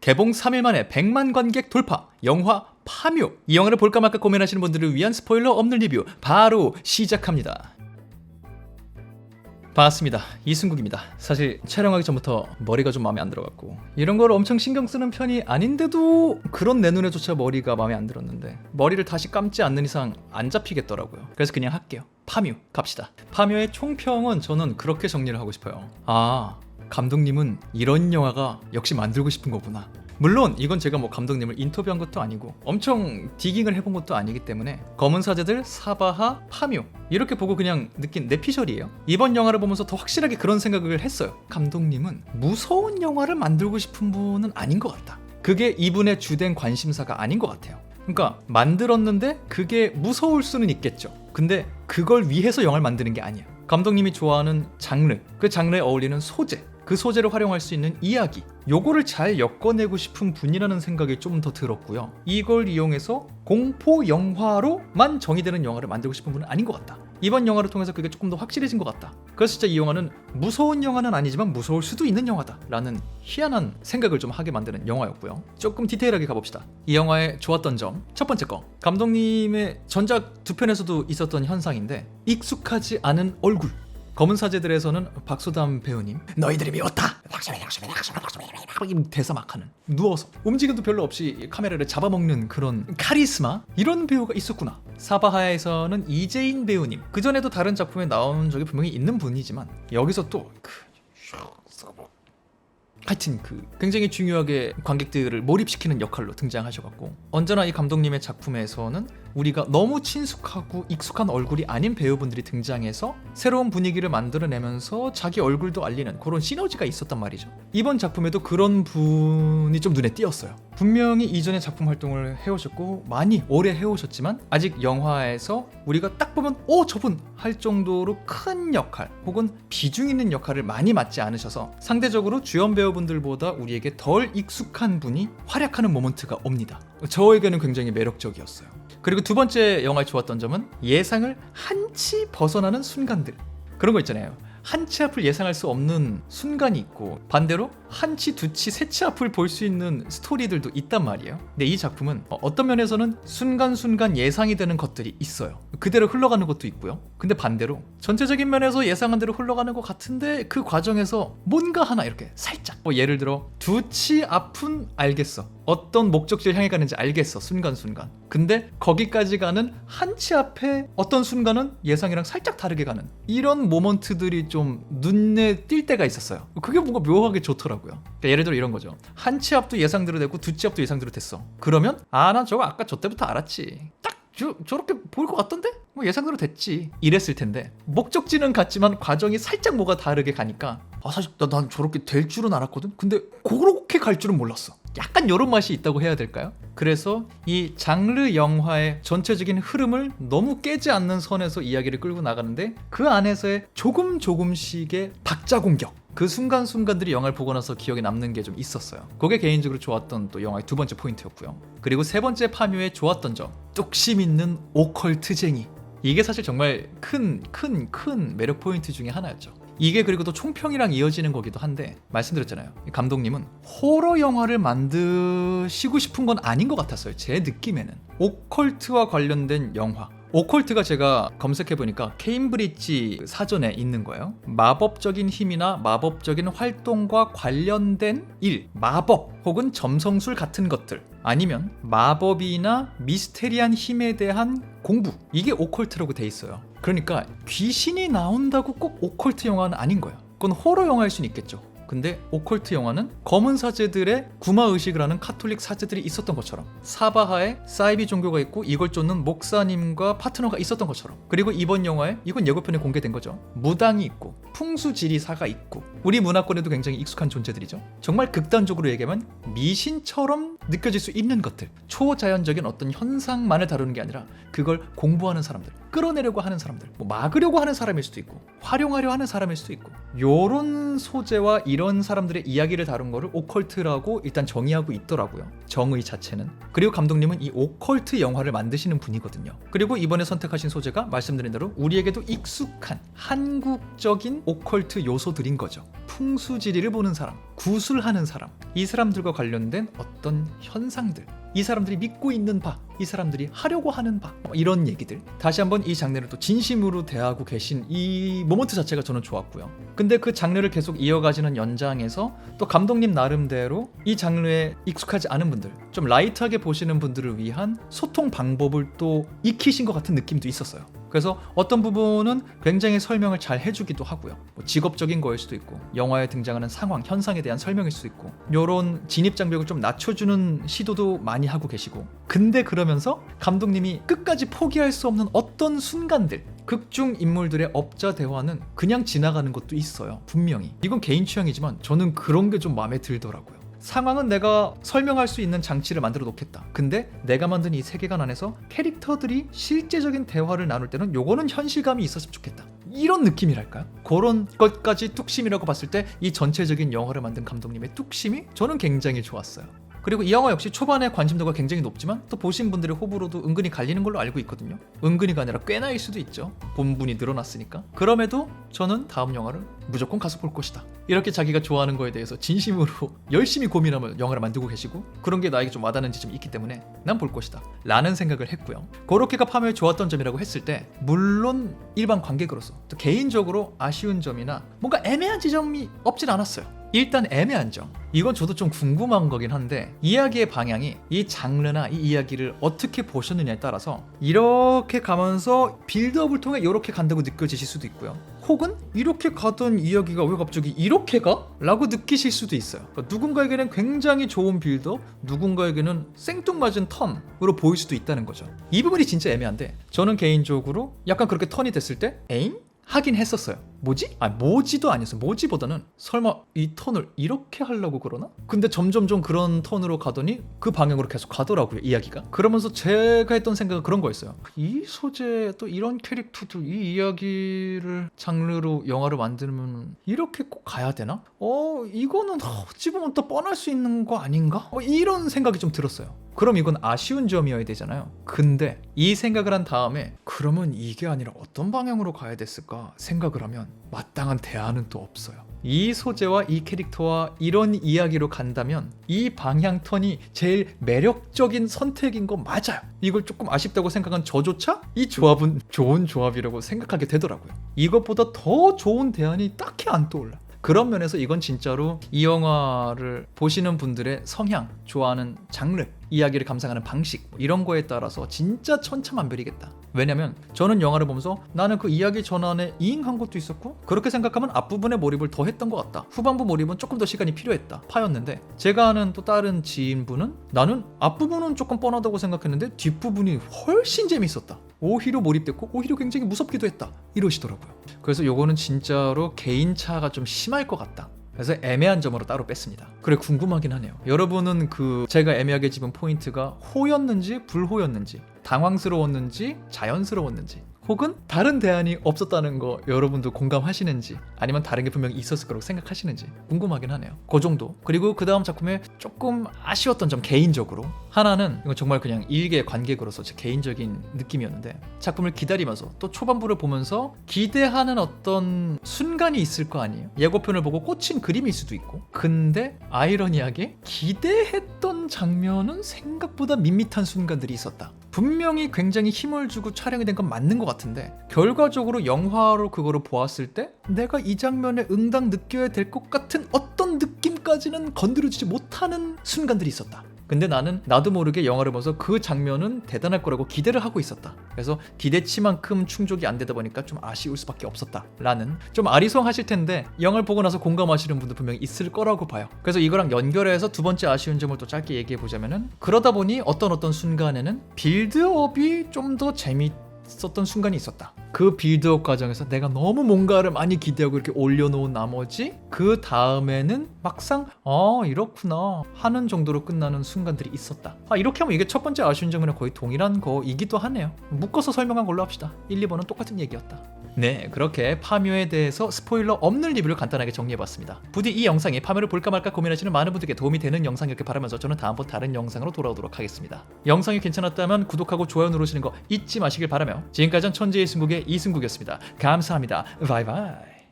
개봉 3일 만에 100만 관객 돌파. 영화 파묘. 이 영화를 볼까 말까 고민하시는 분들을 위한 스포일러 없는 리뷰 바로 시작합니다. 반갑습니다. 이승국입니다. 사실 촬영하기 전부터 머리가 좀 마음에 안 들어갔고 이런 걸 엄청 신경 쓰는 편이 아닌데도 그런 내 눈에조차 머리가 마음에 안 들었는데 머리를 다시 감지 않는 이상 안 잡히겠더라고요. 그래서 그냥 할게요. 파묘 갑시다. 파묘의 총평은 저는 그렇게 정리를 하고 싶어요. 감독님은 이런 영화가 역시 만들고 싶은 거구나. 물론 이건 제가 뭐 감독님을 인터뷰한 것도 아니고 엄청 디깅을 해본 것도 아니기 때문에 검은 사제들, 사바하, 파묘 이렇게 보고 그냥 느낀 내피셜이에요. 이번 영화를 보면서 더 확실하게 그런 생각을 했어요. 감독님은 무서운 영화를 만들고 싶은 분은 아닌 것 같다. 그게 이분의 주된 관심사가 아닌 것 같아요. 그러니까 만들었는데 그게 무서울 수는 있겠죠. 근데 그걸 위해서 영화를 만드는 게 아니야. 감독님이 좋아하는 장르, 그 장르에 어울리는 소재, 그 소재를 활용할 수 있는 이야기, 요거를 잘 엮어내고 싶은 분이라는 생각이 좀 더 들었고요. 이걸 이용해서 공포 영화로만 정의되는 영화를 만들고 싶은 분은 아닌 것 같다. 이번 영화를 통해서 그게 조금 더 확실해진 것 같다. 그래서 진짜 이 영화는 무서운 영화는 아니지만 무서울 수도 있는 영화다 라는 희한한 생각을 좀 하게 만드는 영화였고요. 조금 디테일하게 가봅시다. 이 영화의 좋았던 점, 첫 번째 거, 감독님의 전작 두 편에서도 있었던 현상인데 익숙하지 않은 얼굴. 검은 사제들에서는 박소담 배우님, 너희들이 미웠다, 대사 막 하는, 누워서 움직임도 별로 없이 카메라를 잡아먹는 그런 카리스마, 이런 배우가 있었구나. 사바하에서는 이재인 배우님, 그전에도 다른 작품에 나온 적이 분명히 있는 분이지만 여기서 또 하여튼 굉장히 중요하게 관객들을 몰입시키는 역할로 등장하셔갖고 언제나 이 감독님의 작품에서는 우리가 너무 친숙하고 익숙한 얼굴이 아닌 배우분들이 등장해서 새로운 분위기를 만들어내면서 자기 얼굴도 알리는 그런 시너지가 있었단 말이죠. 이번 작품에도 그런 분이 좀 눈에 띄었어요. 분명히 이전에 작품 활동을 해오셨고 많이 오래 해오셨지만 아직 영화에서 우리가 딱 보면 저분 할 정도로 큰 역할 혹은 비중 있는 역할을 많이 맡지 않으셔서 상대적으로 주연 배우분들보다 우리에게 덜 익숙한 분이 활약하는 모먼트가 옵니다. 저에게는 굉장히 매력적이었어요. 그리고 두 번째 영화에 좋았던 점은 예상을 한치 벗어나는 순간들. 그런 거 있잖아요. 한치 앞을 예상할 수 없는 순간이 있고 반대로 한치, 두치, 세치 앞을 볼 수 있는 스토리들도 있단 말이에요. 근데 이 작품은 어떤 면에서는 순간순간 예상이 되는 것들이 있어요. 그대로 흘러가는 것도 있고요. 근데 반대로 전체적인 면에서 예상한 대로 흘러가는 것 같은데 그 과정에서 뭔가 하나 이렇게 살짝 예를 들어 두치 앞은 알겠어. 어떤 목적지를 향해 가는지 알겠어. 순간순간. 근데 거기까지 가는 한치 앞에 어떤 순간은 예상이랑 살짝 다르게 가는 이런 모먼트들이 좀 눈에 띌 때가 있었어요. 그게 뭔가 묘하게 좋더라고요. 그러니까 예를 들어 이런 거죠. 한치 앞도 예상대로 됐고 두치 앞도 예상대로 됐어. 그러면 난 저거 아까 저 때부터 알았지. 딱 저렇게 보일 것 같던데? 뭐 예상대로 됐지. 이랬을 텐데 목적지는 같지만 과정이 살짝 뭐가 다르게 가니까 사실 난 저렇게 될 줄은 알았거든? 근데 그렇게 갈 줄은 몰랐어. 약간 이런 맛이 있다고 해야 될까요? 그래서 이 장르 영화의 전체적인 흐름을 너무 깨지 않는 선에서 이야기를 끌고 나가는데 그 안에서의 조금씩의 박자 공격, 그 순간순간들이 영화를 보고 나서 기억에 남는 게 좀 있었어요. 그게 개인적으로 좋았던 또 영화의 두 번째 포인트였고요. 그리고 세 번째 파묘의 좋았던 점, 뚝심 있는 오컬트쟁이. 이게 사실 정말 큰 매력 포인트 중에 하나였죠. 이게 그리고 또 총평이랑 이어지는 거기도 한데 말씀드렸잖아요. 감독님은 호러 영화를 만드시고 싶은 건 아닌 것 같았어요. 제 느낌에는 오컬트와 관련된 영화, 오컬트가 제가 검색해보니까 케임브리지 사전에 있는 거예요. 마법적인 힘이나 마법적인 활동과 관련된 일, 마법 혹은 점성술 같은 것들, 아니면 마법이나 미스테리한 힘에 대한 공부, 이게 오컬트라고 돼 있어요. 그러니까 귀신이 나온다고 꼭 오컬트 영화는 아닌 거예요. 그건 호러 영화일 수는 있겠죠. 근데 오컬트 영화는 검은 사제들의 구마의식을 하는 카톨릭 사제들이 있었던 것처럼, 사바하에 사이비 종교가 있고 이걸 쫓는 목사님과 파트너가 있었던 것처럼, 그리고 이번 영화에, 이건 예고편에 공개된 거죠, 무당이 있고 풍수지리사가 있고 우리 문화권에도 굉장히 익숙한 존재들이죠. 정말 극단적으로 얘기하면 미신처럼 느껴질 수 있는 것들, 초자연적인 어떤 현상만을 다루는 게 아니라 그걸 공부하는 사람들, 끌어내려고 하는 사람들, 막으려고 하는 사람일 수도 있고 활용하려 하는 사람일 수도 있고, 요런 소재와 이런 사람들의 이야기를 다룬 거를 오컬트라고 일단 정의하고 있더라고요. 정의 자체는. 그리고 감독님은 이 오컬트 영화를 만드시는 분이거든요. 그리고 이번에 선택하신 소재가 말씀드린 대로 우리에게도 익숙한 한국적인 오컬트 요소들인 거죠. 풍수지리를 보는 사람, 구술하는 사람, 이 사람들과 관련된 어떤 현상들, 이 사람들이 믿고 있는 바, 이 사람들이 하려고 하는 바, 이런 얘기들. 다시 한번 이 장르를 또 진심으로 대하고 계신 이 모먼트 자체가 저는 좋았고요. 근데 그 장르를 계속 이어가지는 연장에서 또 감독님 나름대로 이 장르에 익숙하지 않은 분들, 좀 라이트하게 보시는 분들을 위한 소통 방법을 또 익히신 것 같은 느낌도 있었어요. 그래서 어떤 부분은 굉장히 설명을 잘 해주기도 하고요. 뭐 직업적인 거일 수도 있고, 영화에 등장하는 상황, 현상에 대한 설명일 수도 있고, 요런 진입장벽을 좀 낮춰주는 시도도 많이 하고 계시고, 근데 그러면서 감독님이 끝까지 포기할 수 없는 어떤 순간들, 극중 인물들의 업자 대화는 그냥 지나가는 것도 있어요. 분명히. 이건 개인 취향이지만 저는 그런 게 좀 마음에 들더라고요. 상황은 내가 설명할 수 있는 장치를 만들어 놓겠다. 근데 내가 만든 이 세계관 안에서 캐릭터들이 실제적인 대화를 나눌 때는 요거는 현실감이 있었으면 좋겠다. 이런 느낌이랄까요? 그런 것까지 뚝심이라고 봤을 때 이 전체적인 영화를 만든 감독님의 뚝심이 저는 굉장히 좋았어요. 그리고 이 영화 역시 초반에 관심도가 굉장히 높지만 또 보신 분들의 호불호도 은근히 갈리는 걸로 알고 있거든요. 은근히가 아니라 꽤나일 수도 있죠. 본분이 늘어났으니까. 그럼에도 저는 다음 영화를 무조건 가서 볼 것이다. 이렇게 자기가 좋아하는 거에 대해서 진심으로 열심히 고민하며 영화를 만들고 계시고, 그런 게 나에게 좀 와닿는 지점이 있기 때문에 난 볼 것이다 라는 생각을 했고요. 그렇게가 파묘의 좋았던 점이라고 했을 때, 물론 일반 관객으로서 또 개인적으로 아쉬운 점이나 뭔가 애매한 지점이 없진 않았어요. 일단 애매한 점, 이건 저도 좀 궁금한 거긴 한데, 이야기의 방향이 이 장르나 이 이야기를 어떻게 보셨느냐에 따라서 이렇게 가면서 빌드업을 통해 이렇게 간다고 느껴지실 수도 있고요, 혹은 이렇게 가던 이야기가 왜 갑자기 이렇게 가? 라고 느끼실 수도 있어요. 그러니까 누군가에게는 굉장히 좋은 빌드업, 누군가에게는 생뚱맞은 턴으로 보일 수도 있다는 거죠. 이 부분이 진짜 애매한데, 저는 개인적으로 약간 그렇게 턴이 됐을 때 에잉? 하긴 했었어요. 뭐지? 뭐지도 아니었어요. 뭐지보다는 설마 이 턴을 이렇게 하려고 그러나? 근데 점점점 그런 턴으로 가더니 그 방향으로 계속 가더라고요, 이야기가. 그러면서 제가 했던 생각은 그런 거였어요. 이 소재, 또 이런 캐릭터들, 이 이야기를 장르로 영화를 만들면 이렇게 꼭 가야 되나? 이거는 어찌 보면 또 뻔할 수 있는 거 아닌가? 이런 생각이 좀 들었어요. 그럼 이건 아쉬운 점이어야 되잖아요. 근데 이 생각을 한 다음에 그러면 이게 아니라 어떤 방향으로 가야 됐을까 생각을 하면 마땅한 대안은 또 없어요. 이 소재와 이 캐릭터와 이런 이야기로 간다면 이 방향 턴이 제일 매력적인 선택인 거 맞아요. 이걸 조금 아쉽다고 생각한 저조차 이 조합은 좋은 조합이라고 생각하게 되더라고요. 이것보다 더 좋은 대안이 딱히 안 떠올라. 그런 면에서 이건 진짜로 이 영화를 보시는 분들의 성향, 좋아하는 장르, 이야기를 감상하는 방식, 이런 거에 따라서 진짜 천차만별이겠다. 왜냐면 저는 영화를 보면서 나는 그 이야기 전환에 이잉한 것도 있었고, 그렇게 생각하면 앞부분에 몰입을 더 했던 것 같다, 후반부 몰입은 조금 더 시간이 필요했다 파였는데, 제가 아는 또 다른 지인분은 나는 앞부분은 조금 뻔하다고 생각했는데 뒷부분이 훨씬 재밌었다, 오히려 몰입됐고 오히려 굉장히 무섭기도 했다, 이러시더라고요. 그래서 요거는 진짜로 개인차가 좀 심할 것 같다. 그래서 애매한 점으로 따로 뺐습니다. 그래, 궁금하긴 하네요. 여러분은 제가 애매하게 집은 포인트가 호였는지 불호였는지, 당황스러웠는지 자연스러웠는지, 혹은 다른 대안이 없었다는 거 여러분도 공감하시는지, 아니면 다른 게 분명히 있었을 거라고 생각하시는지 궁금하긴 하네요. 그 정도. 그리고 그 다음 작품에 조금 아쉬웠던 점, 개인적으로 하나는, 이건 정말 그냥 일개 관객으로서 제 개인적인 느낌이었는데, 작품을 기다리면서 또 초반부를 보면서 기대하는 어떤 순간이 있을 거 아니에요. 예고편을 보고 꽂힌 그림일 수도 있고, 근데 아이러니하게 기대했던 장면은 생각보다 밋밋한 순간들이 있었다. 분명히 굉장히 힘을 주고 촬영이 된 건 맞는 것 같은데, 결과적으로 영화로 그거를 보았을 때 내가 이 장면에 응당 느껴야 될 것 같은 어떤 느낌까지는 건드려지지 못하는 순간들이 있었다. 근데 나는 나도 모르게 영화를 보면서 그 장면은 대단할 거라고 기대를 하고 있었다. 그래서 기대치만큼 충족이 안 되다 보니까 좀 아쉬울 수밖에 없었다 라는, 좀 아리송하실 텐데 영화를 보고 나서 공감하시는 분도 분명히 있을 거라고 봐요. 그래서 이거랑 연결해서 두 번째 아쉬운 점을 또 짧게 얘기해 보자면은, 그러다 보니 어떤 순간에는 빌드업이 좀 더 재밌었던 순간이 있었다. 그 빌드업 과정에서 내가 너무 뭔가를 많이 기대하고 이렇게 올려놓은 나머지 그 다음에는 막상 이렇구나 하는 정도로 끝나는 순간들이 있었다. 이렇게 하면 이게 첫 번째 아쉬운 점이랑 거의 동일한 거이기도 하네요. 묶어서 설명한 걸로 합시다. 1, 2번은 똑같은 얘기였다. 네, 그렇게 파묘에 대해서 스포일러 없는 리뷰를 간단하게 정리해봤습니다. 부디 이 영상이 파묘를 볼까 말까 고민하시는 많은 분들께 도움이 되는 영상이었길 바라면서 저는 다음번 다른 영상으로 돌아오도록 하겠습니다. 영상이 괜찮았다면 구독하고 좋아요 누르시는 거 잊지 마시길 바라며, 지금까지는 천재의 승국의 이승국이었습니다. 감사합니다. 바이바이.